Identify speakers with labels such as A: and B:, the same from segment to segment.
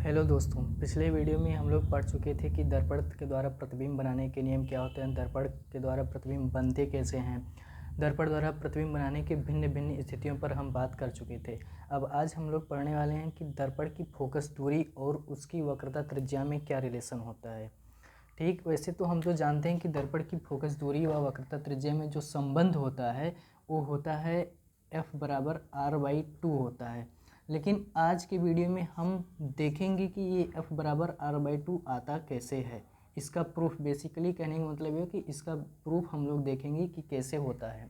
A: Hello दोस्तों, पिछले video में हम लोग पढ़ चुके थे कि दर्पण के द्वारा प्रतिबिंब बनाने के नियम क्या होते हैं, दर्पण के द्वारा प्रतिबिंब बनते कैसे हैं। दर्पण द्वारा प्रतिबिंब बनाने के भिन्न भिन्न स्थितियों पर हम बात कर चुके थे। अब आज हम लोग पढ़ने वाले हैं कि दर्पण की फोकस दूरी और उसकी वक्रता त्रिज्या में क्या रिलेशन होता है। ठीक, वैसे तो हम तो जानते हैं कि दर्पण की फोकस दूरी व वक्रता त्रिज्या में जो संबंध होता है वो होता है F/R/2 होता है। लेकिन आज के वीडियो में हम देखेंगे कि ये F/R/2 आता कैसे है। इसका प्रूफ, बेसिकली कहने का मतलब है कि इसका प्रूफ हम लोग देखेंगे कि कैसे होता है।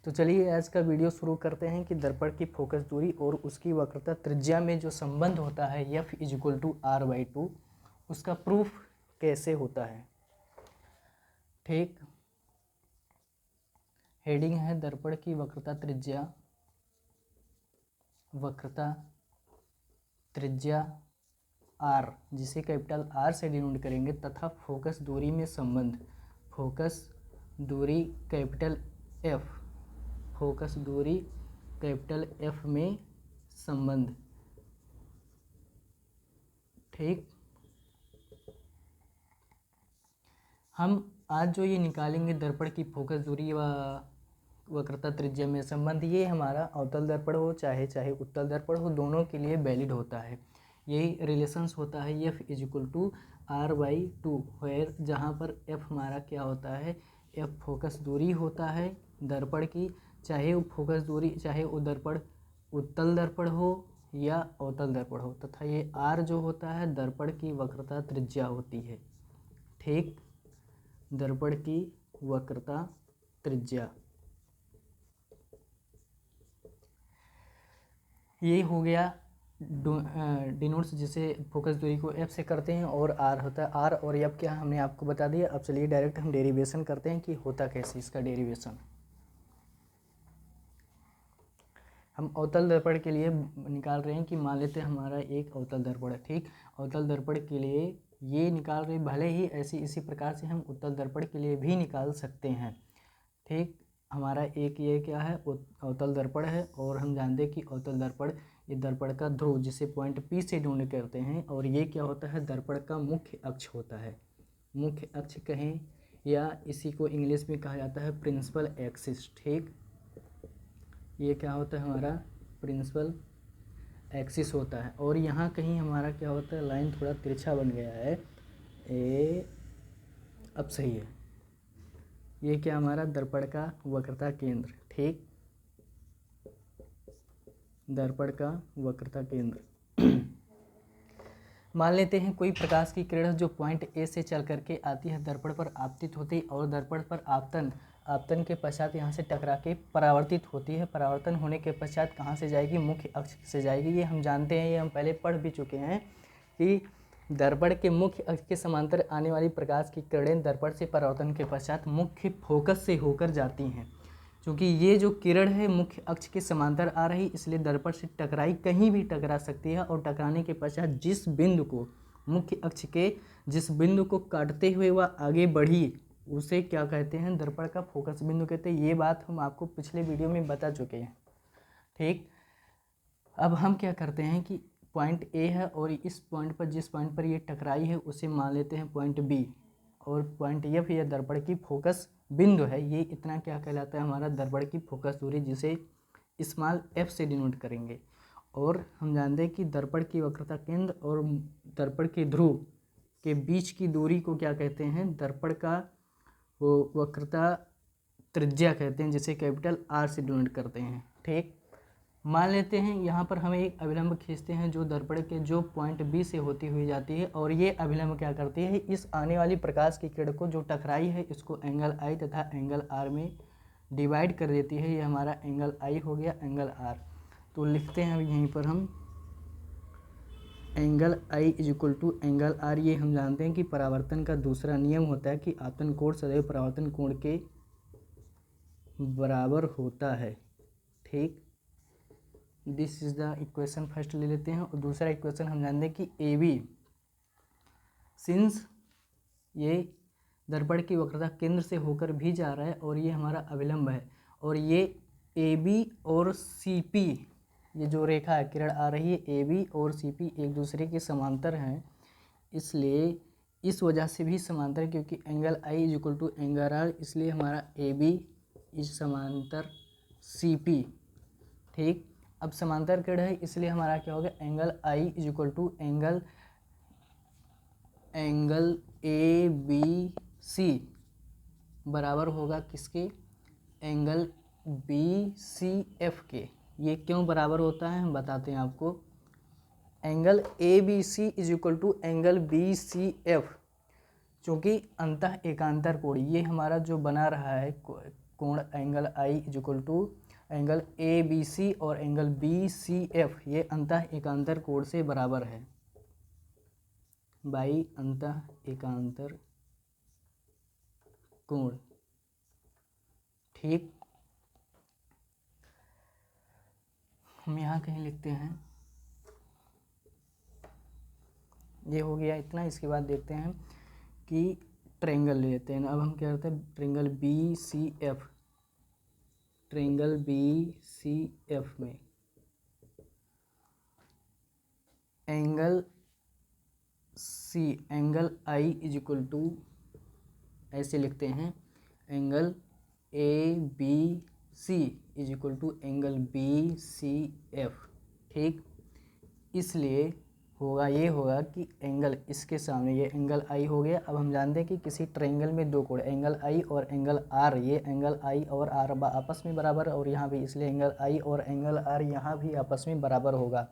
A: तो चलिए आज का वीडियो शुरू करते हैं कि दर्पण की फोकस दूरी और उसकी वक्रता त्रिज्या में जो संबंध होता है F=R/2 उसका प्रूफ कैसे होता है। ठीक, हेडिंग है दर्पण की वक्रता त्रिज्या R, जिसे कैपिटल R से डिनोट करेंगे, तथा फोकस दूरी में संबंध, फोकस दूरी कैपिटल F में संबंध। ठीक, हम आज जो ये निकालेंगे दर्पण की फोकस दूरी व वक्रता त्रिज्या में संबंध, ये हमारा अवतल दर्पण हो चाहे उत्तल दर्पण हो, दोनों के लिए वैलिड होता है। यही रिलेशंस होता है F=R/2, वेयर जहाँ पर F हमारा क्या होता है, F फोकस दूरी होता है दर्पण की, चाहे वो फोकस दूरी, चाहे वो दर्पण उत्तल दर्पण हो या अवतल दर्पण हो, तथा ये R जो होता है दर्पण की वक्रता त्रिज्या होती है। ठीक, दर्पण की वक्रता त्रिज्या, ये हो गया डिनोट्स जिसे फोकस दूरी को F से करते हैं, और R होता है। R और F क्या हमने आपको बता दिया। अब चलिए डायरेक्ट हम डेरिवेशन करते हैं कि होता कैसे इसका डेरिवेशन। हम अवतल दर्पण के लिए निकाल रहे हैं कि मान लेते हैं हमारा एक अवतल दर्पण है। ठीक, अवतल दर्पण के लिए ये निकाल रहे, भले ही इसी प्रकार से हम उत्तल दर्पण के लिए भी निकाल सकते हैं। ठीक, हमारा एक ये क्या है, अवतल दर्पण है, और हम जानते हैं कि अवतल दर्पण ये दर्पण का ध्रुव जिसे पॉइंट P से डिनोट करते हैं, और ये क्या होता है, दर्पण का मुख्य अक्ष होता है। मुख्य अक्ष कहें या इसी को इंग्लिश में कहा जाता है प्रिंसिपल एक्सिस। ठीक, ये क्या होता है, हमारा प्रिंसिपल एक्सिस होता है। और यहाँ कहीं हमारा क्या होता है, लाइन थोड़ा तिरछा बन गया है, अब सही है। ये क्या हमारा दर्पण का वक्रता केंद्र। ठीक, दर्पण का वक्रता केंद्र। मान लेते हैं कोई प्रकाश की किरण जो पॉइंट A से चल करके आती है, दर्पण पर आपतित होती है, और दर्पण पर आपतन के पश्चात यहाँ से टकरा के परावर्तित होती है। परावर्तन होने के पश्चात कहाँ से जाएगी, मुख्य अक्ष से जाएगी। ये हम जानते हैं, ये हम पहले पढ़ भी चुके हैं कि दर्पण के मुख्य अक्ष के समांतर आने वाली प्रकाश की किरणें दर्पण से परावर्तन के पश्चात मुख्य फोकस से होकर जाती हैं। क्योंकि ये जो किरण है मुख्य अक्ष के समांतर आ रही, इसलिए दर्पण से टकराई, कहीं भी टकरा सकती है, और टकराने के पश्चात जिस बिंदु को, मुख्य अक्ष के जिस बिंदु को काटते हुए वह आगे बढ़ी, उसे क्या कहते हैं, दर्पण का फोकस बिंदु कहते हैं। ये बात हम आपको पिछले वीडियो में बता चुके हैं। ठीक, अब हम क्या करते हैं कि पॉइंट A है, और इस पॉइंट पर, जिस पॉइंट पर ये टकराई है, उसे मान लेते हैं पॉइंट B, और पॉइंट F यह दर्पण की फोकस बिंदु है। ये इतना क्या कहलाता है, हमारा दर्पण की फोकस दूरी, जिसे स्मॉल f से डिनोट करेंगे। और हम जानते हैं कि दर्पण की वक्रता केंद्र और दर्पण के ध्रुव के बीच की दूरी को क्या कहते हैं, दर्पण का वो वक्रता त्रिज्या कहते हैं, जिसे कैपिटल R से डिनोट करते हैं। ठीक, मान लेते हैं यहाँ पर हमें एक अभिलंब खींचते हैं जो दर्पण के जो पॉइंट B से होती हुई जाती है, और ये अभिलंब क्या करती है, इस आने वाली प्रकाश की किरण को जो टकराई है, इसको एंगल I तथा एंगल R में डिवाइड कर देती है। ये हमारा एंगल I हो गया, एंगल R। तो लिखते हैं अब यहीं पर हम एंगल I = एंगल R। ये हम जानते हैं कि परावर्तन का दूसरा नियम होता है कि आपतन कोण सदैव परावर्तन कोण के बराबर होता है। ठीक, this is the equation first ले लेते हैं, और दूसरा इक्वेशन हम जानते हैं कि AB, सिंस ये दर्पण की वक्रता केंद्र से होकर भी जा रहा है, और ये हमारा अभिलंब है, और ये AB और CP ये जो रेखा है किरण आ रही है ए बी और सी पी एक दूसरे के समांतर हैं, इसलिए इस वजह से भी समांतर, क्योंकि angle I is equal to angle R, इसलिए हमारा ए बी इज समांतर सी पी। ठीक, अब समांतर किरण है इसलिए हमारा क्या होगा, angle I is equal to angle A B C बराबर होगा किसके, एंगल बी सी एफ के। ये क्यों बराबर होता है हम बताते हैं आपको। Angle A B C is equal to angle B C F, चूँकि अंतः एकांतर कोण ये हमारा जो बना रहा है कोण angle I is equal to angle A B C और एंगल बी सी एफ, ये अंतः एकांतर कोण से बराबर है, बाई अंतः एकांतर कोण। ठीक, हम यहाँ कहीं लिखते हैं, ये हो गया इतना। इसके बाद देखते हैं कि ट्रेंगल ले लेते हैं। अब हम क्या करते हैं, triangle B C F, triangle B C F में angle C, angle I is equal to, ऐसे लिखते हैं, angle A B C is equal to angle B C F. ठीक, इसलिए होगा, ये होगा कि एंगल इसके सामने ये एंगल आई हो गया। अब हम जानते हैं कि किसी ट्रायंगल में दो कोण एंगल आई और एंगल आर, ये एंगल आई और आर आपस में बराबर, और यहाँ भी इसलिए एंगल आई और एंगल आर यहाँ भी आपस में बराबर होगा।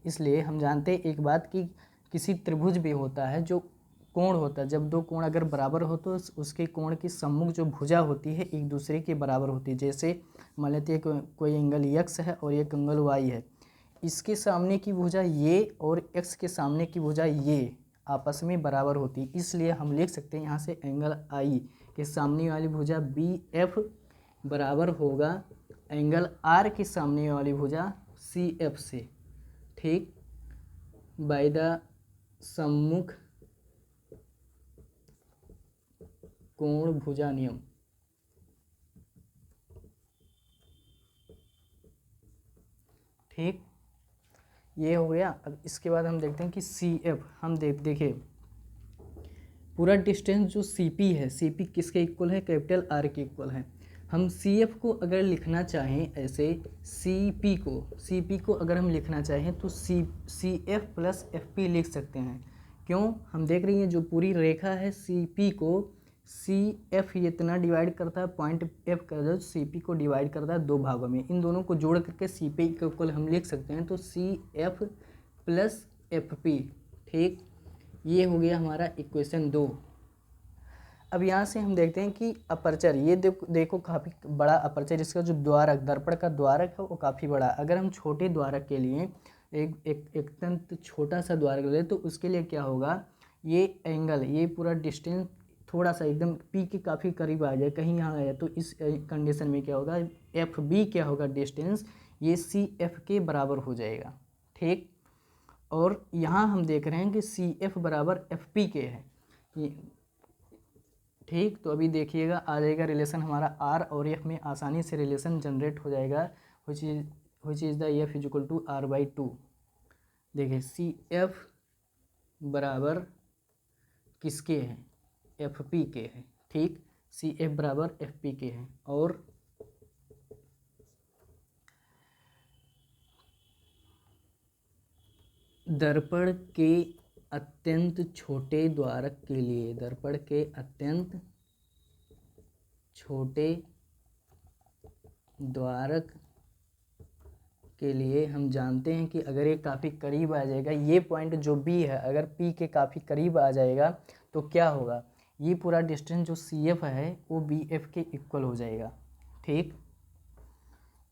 A: इसलिए हम जानते हैं एक बात कि किसी त्रिभुज भी होता है जो कोण होता है, जब दो कोण अगर बराबर हो तो उसके कोण की सम्मुख जो भुजा होती है एक दूसरे के बराबर होती है। जैसे मान लेते हैं कोई एंगल एक्स है और एक एंगल वाई है, इसके सामने की भुजा ये और एक्स के सामने की भुजा ये आपस में बराबर होती है। इसलिए हम लिख सकते हैं यहाँ से एंगल आई के सामने वाली भुजा बी एफ बराबर होगा एंगल आर के सामने वाली भुजा सी एफ से। ठीक, बाय द सम्मुख कोण भुजा नियम। ठीक, ये हो गया। अब इसके बाद हम देखते हैं कि सी एफ, हम देखिए पूरा डिस्टेंस जो सी पी है, सी पी किसके इक्वल है, कैपिटल आर के इक्वल है। हम सी एफ को अगर लिखना चाहें ऐसे, सी पी को अगर हम लिखना चाहें तो C F plus F P लिख सकते हैं। क्यों, हम देख रही हैं जो पूरी रेखा है सी पी को सी एफ ये इतना डिवाइड करता है, पॉइंट एफ का जो सी पी को डिवाइड करता है दो भागों में, इन दोनों को जोड़ करके सी पी के इक्वल हम लिख सकते हैं, तो C F plus F P. ठीक, ये हो गया हमारा इक्वेशन 2। अब यहाँ से हम देखते हैं कि अपर्चर, ये देखो काफ़ी बड़ा अपर्चर, इसका जो द्वारक दर्पण का द्वारक है वो काफ़ी बड़ा। अगर हम छोटे द्वारक के लिए एक अत्यंत छोटा सा द्वारक ले तो उसके लिए क्या होगा, ये एंगल ये पूरा डिस्टेंस थोड़ा सा एकदम पी के काफ़ी करीब आ जाए, कहीं यहाँ आया, तो इस कंडीशन में क्या होगा, एफ बी क्या होगा डिस्टेंस, ये सी एफ के बराबर हो जाएगा। ठीक, और यहाँ हम देख रहे हैं कि सी एफ बराबर एफ पी के है। ठीक, तो अभी देखिएगा आ जाएगा रिलेशन हमारा आर और एफ में आसानी से रिलेशन जनरेट हो जाएगा, which is the F is equal to R by 2। देखिए सी एफ बराबर किसके हैं, एफ पी के हैं। ठीक, सी एफ बराबर एफ पी के हैं, और दर्पण के अत्यंत छोटे द्वारक के लिए, दर्पण के अत्यंत छोटे द्वारक के लिए हम जानते हैं कि अगर ये काफ़ी करीब आ जाएगा, ये पॉइंट जो बी है अगर पी के काफ़ी करीब आ जाएगा तो क्या होगा, ये पूरा डिस्टेंस जो सी एफ है वो बी एफ के इक्वल हो जाएगा। ठीक,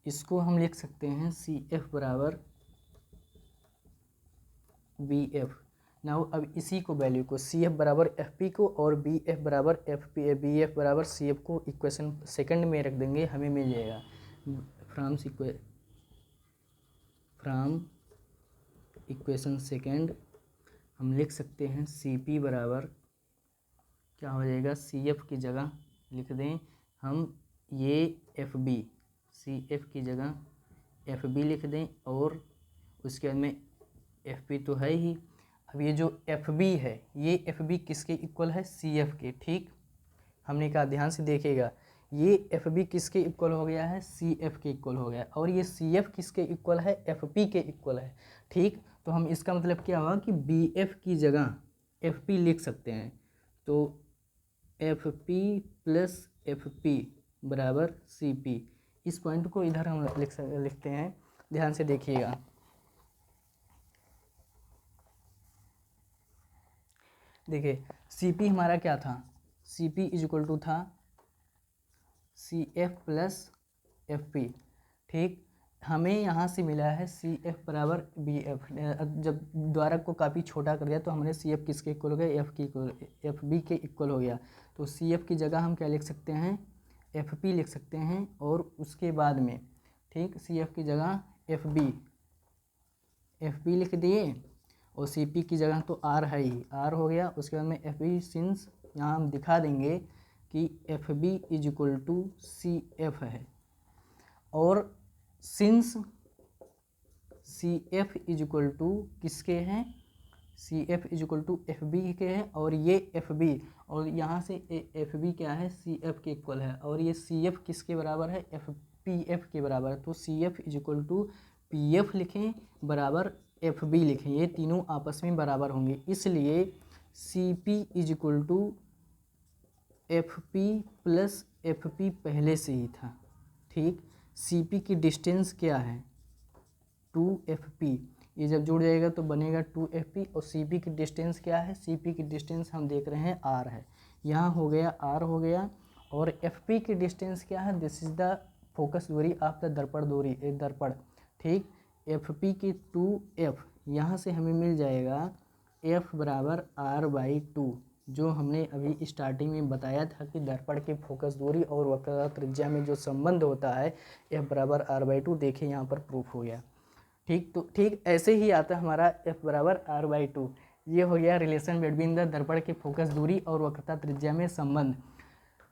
A: इसको हम लिख सकते हैं सी एफ बराबर बी एफ। नाउ अब इसी को वैल्यू को सी एफ बराबर एफ पी को और बी एफ बराबर एफ पी, बी एफ बराबर सी एफ को इक्वेशन सेकंड में रख देंगे, हमें मिल जाएगा फ्रॉम इक्वेशन सेकंड हम लिख सकते हैं सी पी बराबर क्या हो जाएगा, सी एफ की जगह लिख दें हम ये एफ बी, सी एफ की जगह एफ बी लिख दें और उसके बाद में एफ पी तो है ही। अब ये जो एफ बी है ये एफ बी किसके इक्वल है, सी एफ के। ठीक, हमने कहा ध्यान से देखिएगा, ये एफ बी किसके इक्वल हो गया है, सी एफ के इक्वल हो गया, और ये सी एफ किसके इक्वल है, एफ पी के इक्वल है। ठीक, तो हम इसका मतलब क्या हुआ कि बी एफ की जगह एफ पी लिख सकते हैं। तो F P plus F P बराबर सी पी। इस पॉइंट को इधर हम लिखते हैं, ध्यान से देखिएगा। देखिए सी पी हमारा क्या था, C P is equal to था C F plus F P. ठीक, हमें यहाँ से मिला है सी एफ बराबर बी एफ। जब द्वारक को काफ़ी छोटा कर दिया तो हमने सी एफ किसके इक्वल हो गया, एफ बी के इक्वल हो गया। तो सी एफ की जगह हम क्या लिख सकते हैं, एफ पी लिख सकते हैं, और उसके बाद में ठीक सी एफ की जगह एफ बी लिख दिए, और सी पी की जगह तो आर है ही, आर हो गया। उसके बाद में एफ बी, सिंस यहाँ हम दिखा देंगे कि F B is equal to C F है, और since C F is equal to किसके हैं, C F is equal to F B के हैं, और ये एफ बी, और यहाँ से एफ बी क्या है, सी एफ के इक्वल है, और ये सी एफ किसके बराबर है, एफ पी एफ के बराबर है। तो C F is equal to P F लिखें बराबर एफ बी लिखें, ये तीनों आपस में बराबर होंगे, इसलिए C P is equal to F P plus F P पहले से ही था। ठीक, सी पी की डिस्टेंस क्या है, 2FP, ये जब जुड़ जाएगा तो बनेगा 2FP, और सी पी की डिस्टेंस क्या है, सी पी की डिस्टेंस हम देख रहे हैं R है, यहाँ हो गया R हो गया, और FP की डिस्टेंस क्या है, दिस इज द फोकस दूरी ऑफ द दर्पण दूरी, एक दर्पण। ठीक, FP की 2F, यहाँ से हमें मिल जाएगा F बराबर R/2, जो हमने अभी स्टार्टिंग में बताया था कि दर्पण की फोकस दूरी और वक्रता त्रिज्या में जो संबंध होता है F बराबर R/2, देखिए यहाँ पर प्रूफ हो गया। ठीक, तो ठीक ऐसे ही आता है हमारा F बराबर R/2। ये हो गया रिलेशन बिटवीन द दर्पण की फोकस दूरी और वक्रता त्रिज्या में संबंध।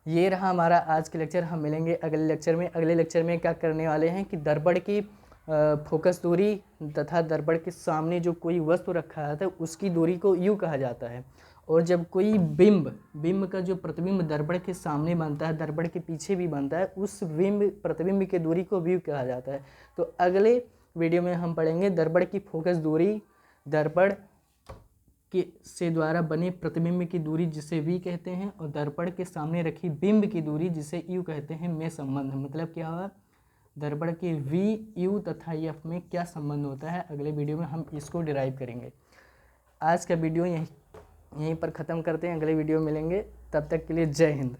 A: ये रहा हमारा आज के लेक्चर, हम मिलेंगे अगले लेक्चर में। अगले लेक्चर में क्या करने वाले हैं कि दर्पण की फोकस दूरी तथा दर्पण के सामने जो कोई वस्तु रखा जाता है उसकी दूरी को यू कहा जाता है, और जब कोई बिंब का जो प्रतिबिंब दर्पण के सामने बनता है, दर्पण के पीछे भी बनता है, उस प्रतिबिंब की दूरी को व्यू कहा जाता है। तो अगले वीडियो में हम पढ़ेंगे दर्पण की फोकस दूरी, दर्पण के से द्वारा बने प्रतिबिंब की दूरी जिसे वी कहते हैं, और दर्पण के सामने रखी बिंब की दूरी जिसे यू कहते हैं, में संबंध। मतलब क्या हुआ, दर्पण के वी, यू तथा एफ में क्या संबंध होता है, अगले वीडियो में हम इसको डिराइव करेंगे। आज का वीडियो यहीं पर ख़त्म करते हैं, अगले वीडियो में मिलेंगे, तब तक के लिए जय हिंद।